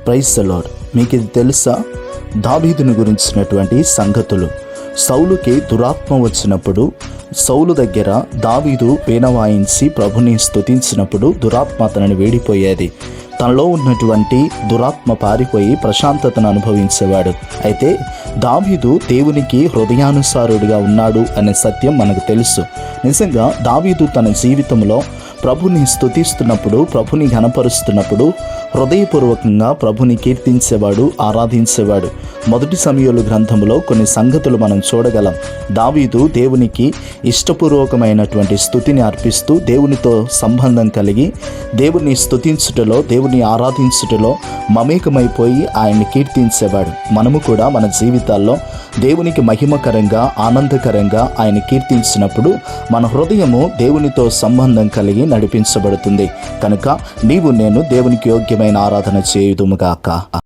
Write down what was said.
Praise the lord. మీకు ఇది తెలుసా? దావీదుని గురించినటువంటి సంగతులు. సౌలుకి దురాత్మ వచ్చినప్పుడు సౌలు దగ్గర దావీదు వీణ వాయించి ప్రభుని స్తుతించినప్పుడు దురాత్మ అతనిని వేడిపోయేది. తనలో ఉన్నటువంటి దురాత్మ పారిపోయి ప్రశాంతతను అనుభవించేవాడు. అయితే దావీదు దేవునికి హృదయానుసారుడిగా ఉన్నాడు అనే సత్యం మనకు తెలుసు. నిజంగా దావీదు తన జీవితంలో ప్రభుని స్తుతిస్తున్నప్పుడు, ప్రభుని ఘనపరుస్తున్నప్పుడు హృదయపూర్వకంగా ప్రభుని కీర్తించేవాడు, ఆరాధించేవాడు. మొదటి సమూయేలు గ్రంథంలో కొన్ని సంగతులు మనం చూడగలం. దావీదు దేవునికి ఇష్టపూర్వకమైనటువంటి స్తుతిని అర్పిస్తూ దేవునితో సంబంధం కలిగి దేవుని స్తుతించుటలో, దేవుని ఆరాధించుటలో మమేకమైపోయి ఆయన్ని కీర్తించేవాడు. మనము కూడా మన జీవితాల్లో దేవునికి మహిమకరంగా, ఆనందకరంగా ఆయన కీర్తించినప్పుడు మన హృదయము దేవునితో సంబంధం కలిగి నడిపించబడుతుంది. కనుక నీవు నేను దేవునికి యోగ్యమైన ఆరాధన చేయుదుముగాక.